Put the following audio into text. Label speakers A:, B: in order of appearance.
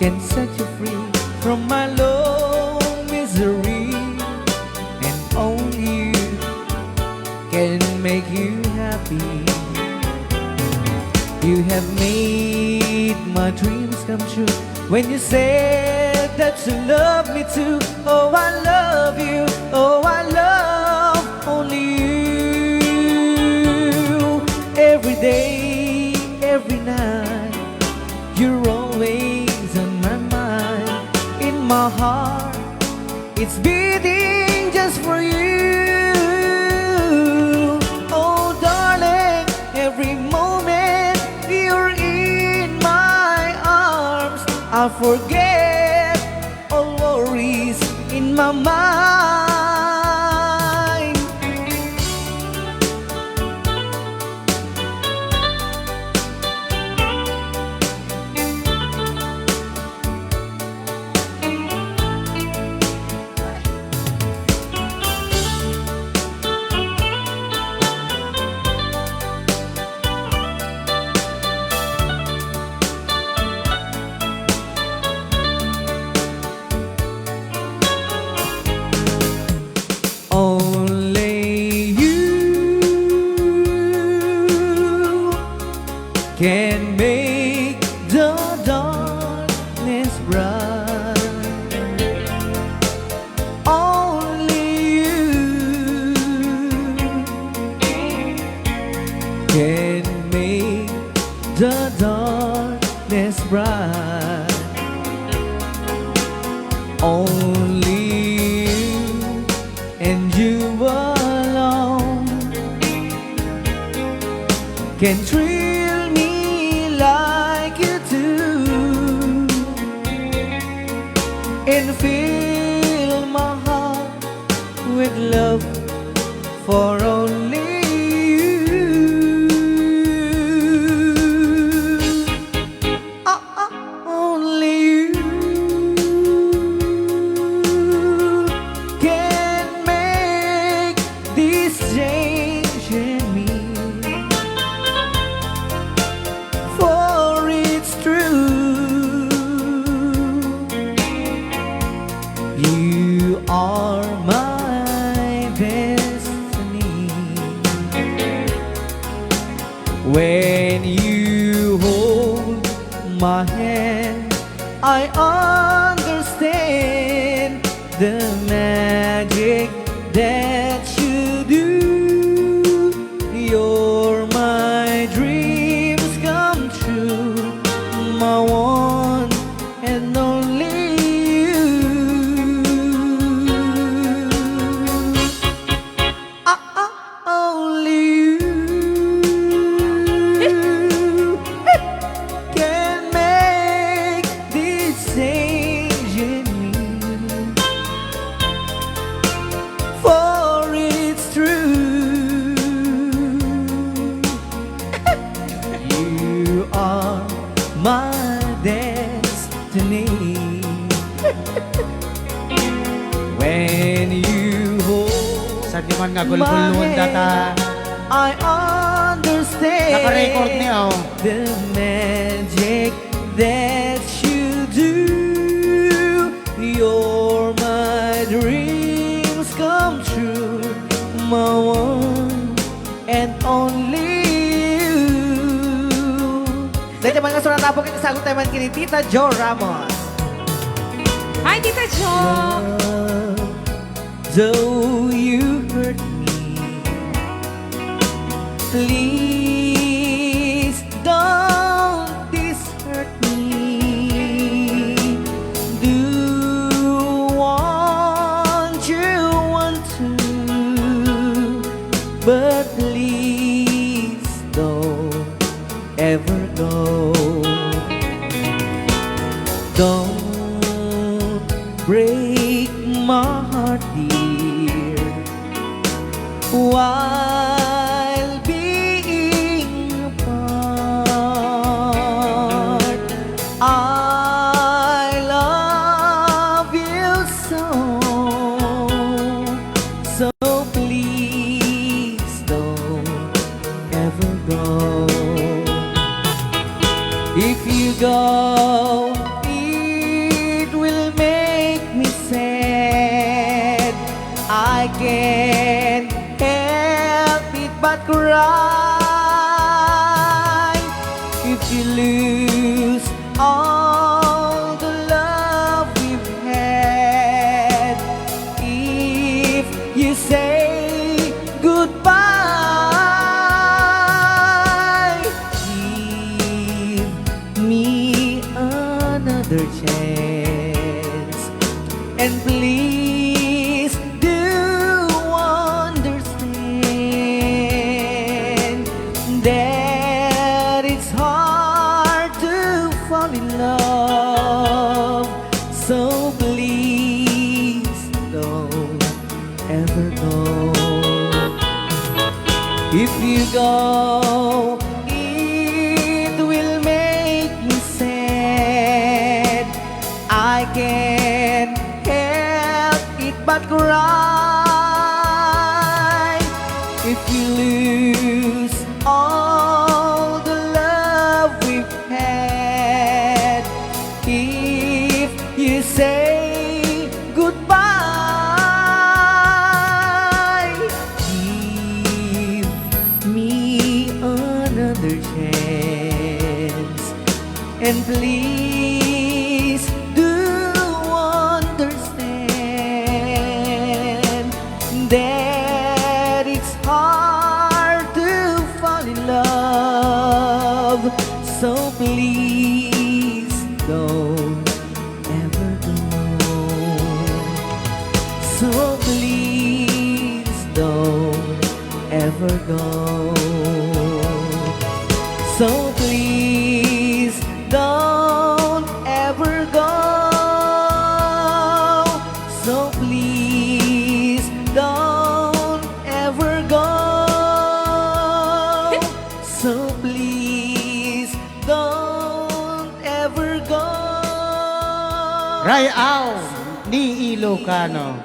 A: can set you free from my low misery, and only you can make you happy. You have made my dreams come true when you said that you love me too. Oh, I love you. Oh, I love only you. Every day, every night, you're always on my mind. In my heart, it's beating just for you. Oh, darling, every moment you're in my arms, I forget all worries in my mind. Only you can make the darkness bright. Only you can make the darkness bright. Only you and you alone can thrill me like you do, and fill my heart with love for only you. Only you can make this change in me, for it's true. You are my destiny. When you hold my hand, I understand the magic that you do. You're my dreams come true, my one and only you. Only you can make this change in me, for it's true. You are my destiny. When you hold
B: Sa di man nga
A: my
B: gulgulon data.
A: hand, I understand
B: Naka-record niya, oh.
A: the magic that you do. You're my dreams come true, my one and only you. Dahil naman nga surat po kita sagot tayo man kini Tita Jo Ramos.
C: Hi, Tita Jo!
A: Though you hurt me, please don't dishurt me. Do what you want to, but please don't ever go. Don't break my heart, dear, while being apart. I love you so, so please don't ever go. If you go, chance. And please do understand that it's hard to fall in love. So please don't ever go. If you go, it will make me sad. I can't help it but cry. If you lose all the love we've had, if you say goodbye, give me another chance. And please do understand that it's hard to fall in love. So please don't ever go. So please don't ever go. So please don't ever go. So please don't ever go. So please don't ever go.
B: Rayaw ni Ilocano.